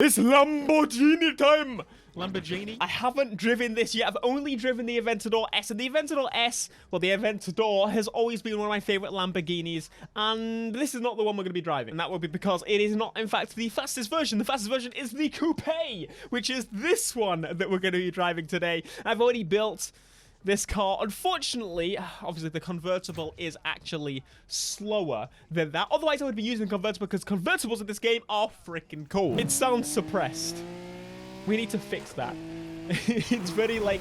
It's Lamborghini time! Lamborghini? I haven't driven this yet. I've only driven the Aventador S. And the Aventador S, well, the Aventador has always been one of my favorite Lamborghinis. And this is not the one we're going to be driving. And that will be because it is not, in fact, the fastest version. The fastest version is the Coupe, which is this one that we're going to be driving today. I've already built this car. Unfortunately, obviously the convertible is actually slower than that. Otherwise, I would be using the convertible because convertibles in this game are freaking cool. It sounds suppressed. We need to fix that. It's very, like,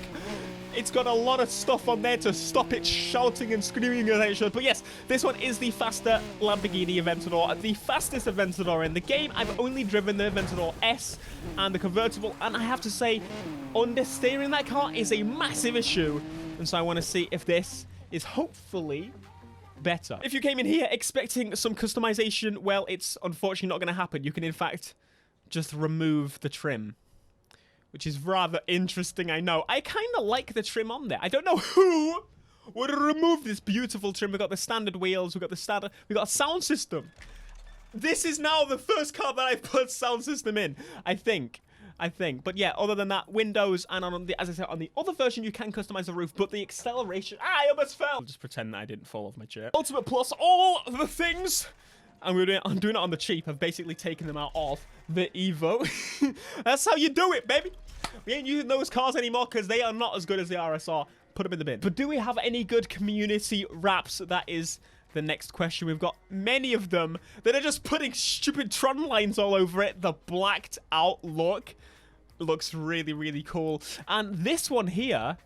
it's got a lot of stuff on there to stop it shouting and screaming as it should. But yes, this one is the faster Lamborghini Aventador, the fastest Aventador in the game. I've only driven the Aventador S and the convertible, and I have to say, understeering that car is a massive issue. And so I want to see if this is hopefully better. If you came in here expecting some customization, well, it's unfortunately not going to happen. You can, in fact, just remove the trim, which is rather interesting, I know. I kind of like the trim on there. I don't know who would remove this beautiful trim. We've got the standard wheels. We've got a sound system. This is now the first car that I've put sound system in, I think. But yeah, other than that, windows, and on the, as I said, on the other version, you can customize the roof, but the acceleration, I almost fell. I'll just pretend that I didn't fall off my chair. Ultimate Plus, all the things. And I'm doing it on the cheap. I've basically taken them out of the Evo. That's how you do it, baby. We ain't using those cars anymore because they are not as good as the RSR. Put them in the bin. But do we have any good community wraps? That is the next question. We've got many of them that are just putting stupid Tron lines all over it. The blacked out look looks really, really cool. And this one here,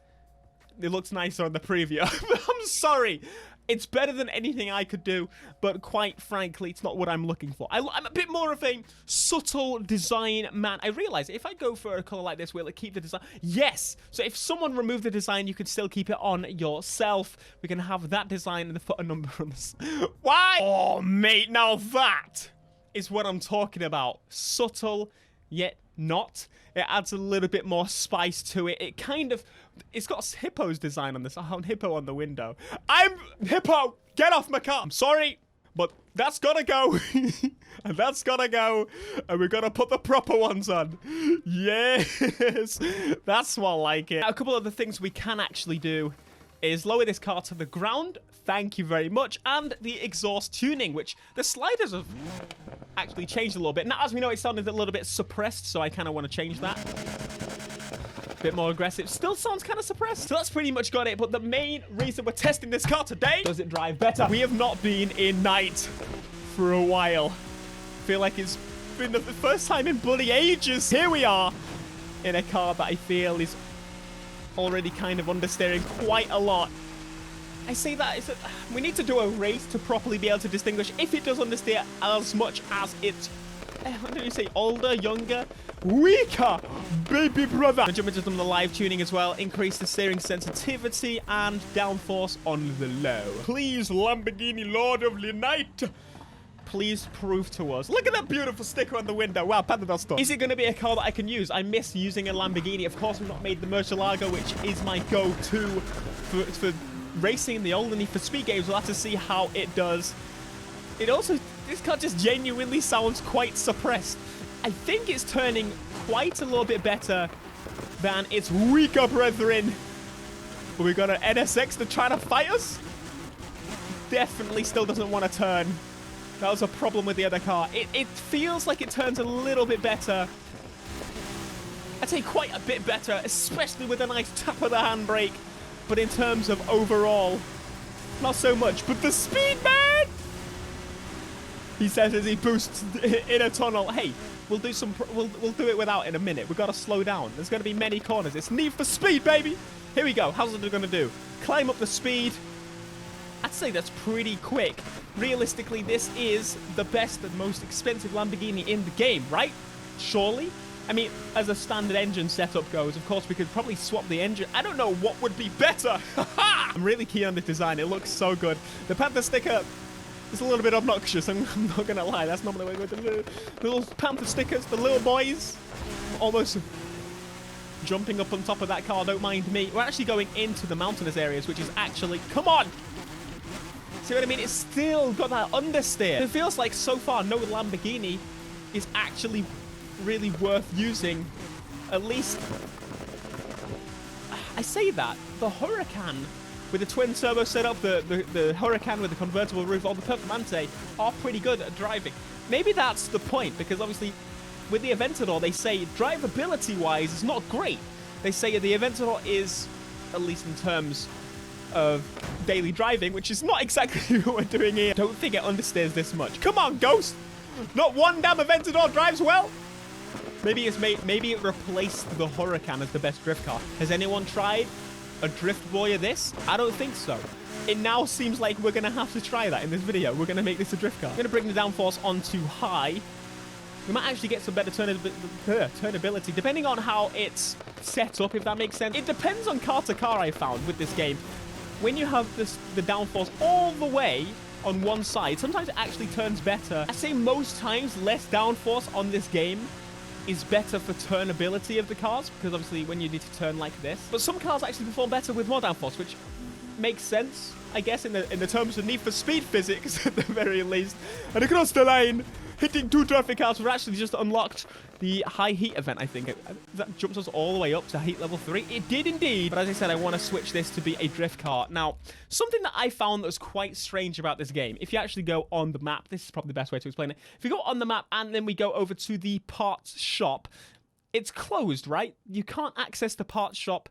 it looks nicer on the preview. I'm sorry. It's better than anything I could do, but quite frankly, it's not what I'm looking for. I'm a bit more of a subtle design man. I realize if I go for a color like this, will it keep the design? Yes. So if someone removed the design, you could still keep it on yourself. We can have that design and put a number on this. Why? Oh, mate, now that is what I'm talking about. Subtle, yet not. It adds a little bit more spice to it. It kind of, it's got Hippo's design on this. Hippo on the window. I'm Hippo. Get off my car. I'm sorry, but that's gotta go. And that's gotta go. And we're gonna put the proper ones on. Yes. That's more like it. Now, a couple of the things we can actually do is lower this car to the ground. Thank you very much. And the exhaust tuning, which the sliders have actually changed a little bit. Now, as we know, it sounded a little bit suppressed, so I kind of want to change that. A bit more aggressive. Still sounds kind of suppressed. So that's pretty much got it. But the main reason we're testing this car today, does it drive better? We have not been in night for a while. I feel like it's been the first time in bloody ages. Here we are in a car that I feel is already kind of understeering quite a lot. I say that we need to do a race to properly be able to distinguish if it does understeer as much as it's, what do you say, older, younger, weaker, baby brother. And jump into some of the live tuning as well. Increase the steering sensitivity and downforce on the low. Please, Lamborghini Lord of the Night, please prove to us. Look at that beautiful sticker on the window. Wow, Aventador stuff. Is it going to be a car that I can use? I miss using a Lamborghini. Of course, we've not made the Murcielago, which is my go-to for racing in the older Need for Speed games. We'll have to see how it does. It also, this car just genuinely sounds quite suppressed. I think it's turning quite a little bit better than its weaker brethren. But we got an NSX to try to fight us. Definitely still doesn't want to turn. That was a problem with the other car. It feels like it turns a little bit better. I'd say quite a bit better, especially with a nice tap of the handbrake. But in terms of overall, not so much. But the speed, man! He says as he boosts in a tunnel. Hey, we'll do do it without in a minute. We've got to slow down. There's going to be many corners. It's Need for Speed, baby! Here we go. How's it going to do? Climb up the speed. I'd say that's pretty quick. Realistically, this is the best and most expensive Lamborghini in the game, right? Surely? I mean, as a standard engine setup goes, of course, we could probably swap the engine. I don't know what would be better. I'm really keen on this design. It looks so good. The Panther sticker is a little bit obnoxious. I'm not going to lie. That's not the way to go. The little Panther stickers, the little boys, almost jumping up on top of that car. Don't mind me. We're actually going into the mountainous areas, which is actually... Come on! See what I mean? It's still got that understeer. It feels like so far no Lamborghini is actually really worth using. At least, I say that, the Huracan with the twin turbo setup, the Huracan with the convertible roof, or the Performante are pretty good at driving. Maybe that's the point, because obviously with the Aventador, they say drivability-wise, it's not great. They say the Aventador is, at least in terms of daily driving, which is not exactly what we're doing here. Don't think it understeers this much. Come on, Ghost! Not one damn Aventador drives well! Maybe it replaced the Huracan as the best drift car. Has anyone tried a drift boy of this? I don't think so. It now seems like we're going to have to try that in this video. We're going to make this a drift car. I'm going to bring the downforce onto high. We might actually get some better turnability, depending on how it's set up, if that makes sense. It depends on car to car, I found, with this game. When you have the downforce all the way on one side, sometimes it actually turns better. I say most times less downforce on this game is better for turnability of the cars, because obviously when you need to turn like this. But some cars actually perform better with more downforce, which makes sense, I guess, in the terms of Need for Speed physics, at the very least. And across the line, hitting 2 traffic cars, we've actually just unlocked the high heat event, I think. That jumps us all the way up to heat level 3. It did indeed. But as I said, I want to switch this to be a drift car. Now, something that I found that was quite strange about this game, if you actually go on the map, this is probably the best way to explain it. If you go on the map and then we go over to the parts shop, it's closed, right? You can't access the parts shop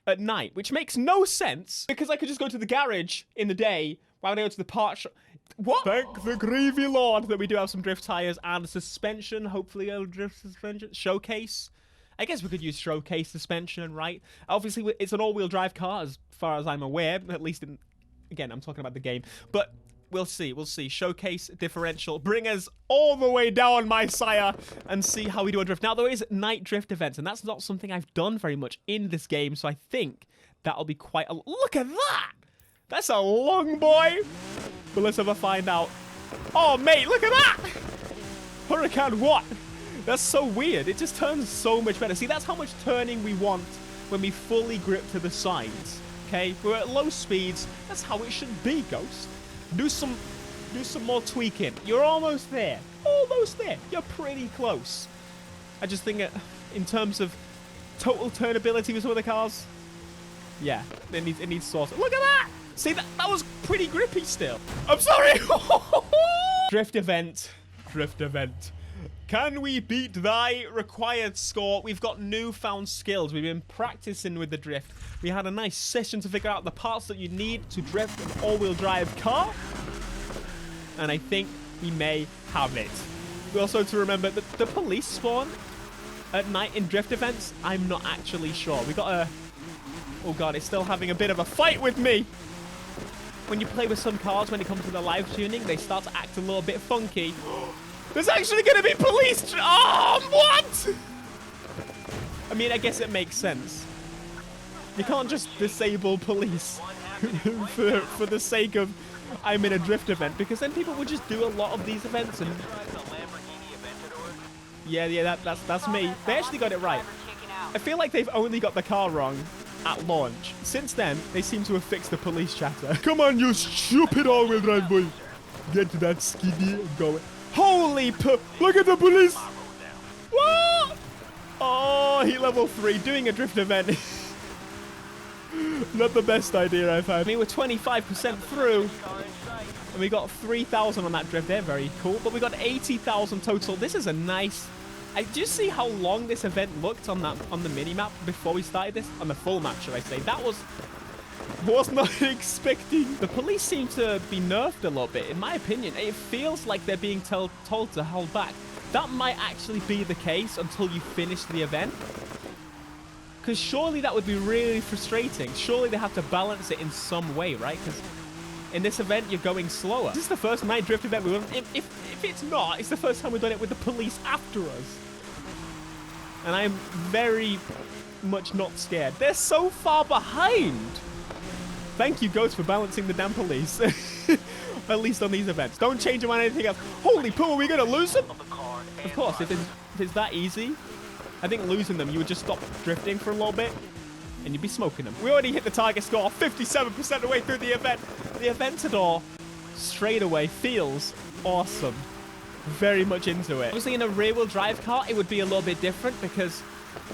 at night, which makes no sense, because I could just go to the garage in the day. Why would I go to the parts shop? What? Thank the gravy lord that we do have some drift tires and suspension. Hopefully a drift suspension. Showcase. I guess we could use showcase suspension, right? Obviously, it's an all-wheel drive car, as far as I'm aware. At least, again, I'm talking about the game. But we'll see. We'll see. Showcase differential. Bring us all the way down, my sire, and see how we do a drift. Now, there is night drift events, and that's not something I've done very much in this game. So I think that'll be quite a... Look at that! That's a long boy. But let's have a find out. Oh, mate, look at that! Huracan what? That's so weird. It just turns so much better. See, that's how much turning we want when we fully grip to the sides. Okay? We're at low speeds. That's how it should be, Ghost. Do some more tweaking. You're almost there. Almost there. You're pretty close. I just think in terms of total turnability with some of the cars, yeah, it needs sauce. Look at that! See, that was pretty grippy still. I'm sorry! Drift event. Drift event. Can we beat thy required score? We've got newfound skills. We've been practicing with the drift. We had a nice session to figure out the parts that you need to drift an all-wheel drive car. And I think we may have it. We also have to remember that the police spawn at night in drift events. I'm not actually sure. We got a... Oh god, it's still having a bit of a fight with me. When you play with some cars, when it comes to the live tuning, they start to act a little bit funky. There's actually going to be police... Oh, what? I mean, I guess it makes sense. You can't just disable police for the sake of I'm in a drift event, because then people would just do a lot of these events and... Yeah, that's me. They actually got it right. I feel like they've only got the car wrong at launch. Since then, they seem to have fixed the police chatter. Come on, you stupid all-wheel drive boy. Get to that skiddy and go. Holy look at the police. What? Oh, heat level 3, doing a drift event. Not the best idea I've had. I mean, we're 25% through. And we got 3,000 on that drift there. Very cool. But we got 80,000 total. This is a nice... Do you see how long this event looked on the mini-map before we started this? On the full map, should I say. That was not expecting. The police seem to be nerfed a little bit, in my opinion. It feels like they're being told to hold back. That might actually be the case until you finish the event. Because surely that would be really frustrating. Surely they have to balance it in some way, right? Because in this event, you're going slower. This is the first night drift event we've done. If it's not, it's the first time we've done it with the police after us. And I am very much not scared. They're so far behind. Thank you, Ghost, for balancing the damn police. At least on these events. Don't change them on anything else. Holy poo, are we going to lose them? Of course, if it's that easy, I think losing them, you would just stop drifting for a little bit. And you'd be smoking them. We already hit the target score, 57% of the way through the event. The Aventador straight away feels awesome. very much into it. Obviously, in a rear-wheel drive car, it would be a little bit different because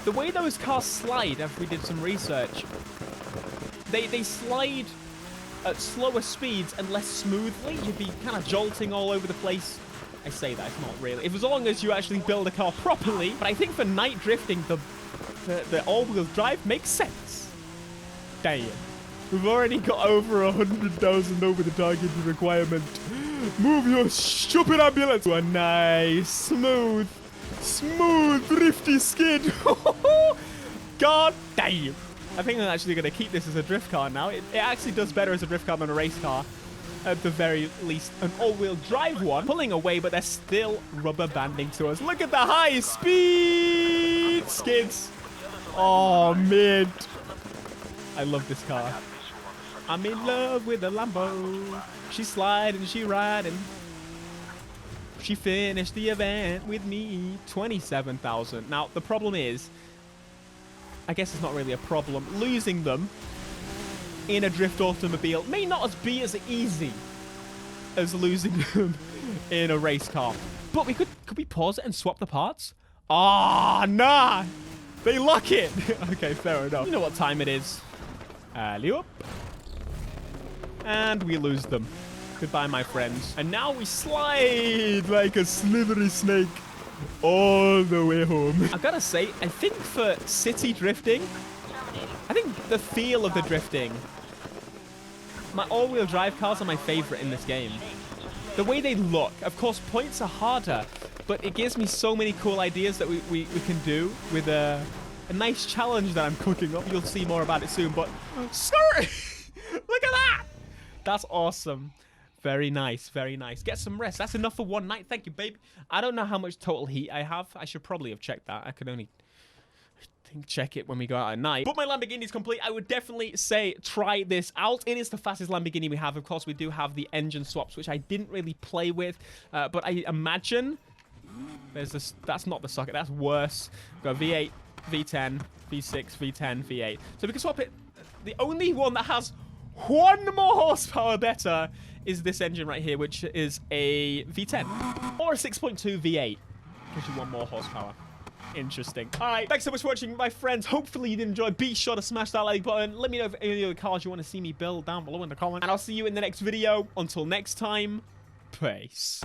the way those cars slide, after we did some research, they slide at slower speeds and less smoothly. You'd be kind of jolting all over the place. I say that, it's not really. If as long as you actually build a car properly. But I think for night drifting, the all-wheel drive makes sense. Damn. We've already got over 100,000 over the target requirement. Move your stupid ambulance. A nice, smooth, drifty skid. God damn. I think I'm actually going to keep this as a drift car now. It actually does better as a drift car than a race car. At the very least, an all-wheel drive one. Pulling away, but they're still rubber banding to us. Look at the high speed skids. Oh, man. I love this car. I'm in love with the Lambo. She's sliding, she riding. She finished the event with me. 27,000. Now, the problem is, I guess it's not really a problem. Losing them in a drift automobile may not be as easy as losing them in a race car. But we could we pause it and swap the parts? Ah, nah. They lock it. Okay, fair enough. You know what time it is. Alley-oop. And we lose them. Goodbye, my friends. And now we slide like a slithery snake all the way home. I gotta say, I think for city drifting, I think the feel of the drifting, my all-wheel drive cars are my favorite in this game. The way they look, of course, points are harder, but it gives me so many cool ideas that we can do with a nice challenge that I'm cooking up. You'll see more about it soon, but sorry, look at that. That's awesome. Very nice, very nice. Get some rest. That's enough for one night. Thank you, babe. I don't know how much total heat I have. I should probably have checked that. I could only check it when we go out at night. But my Lamborghini is complete. I would definitely say try this out. It is the fastest Lamborghini we have. Of course, we do have the engine swaps, which I didn't really play with. But I imagine there's this. That's not the socket. That's worse. We've got V8, V10, V6, V10, V8. So we can swap it. The only one that has one more horsepower better is this engine right here, which is a V10 or a 6.2 V8. Gives you one more horsepower. Interesting. All right, thanks so much for watching, my friends. Hopefully you did enjoy. Be sure to smash that like button. Let me know if any other cars you want to see me build down below in the comments. And I'll see you in the next video. Until next time, peace.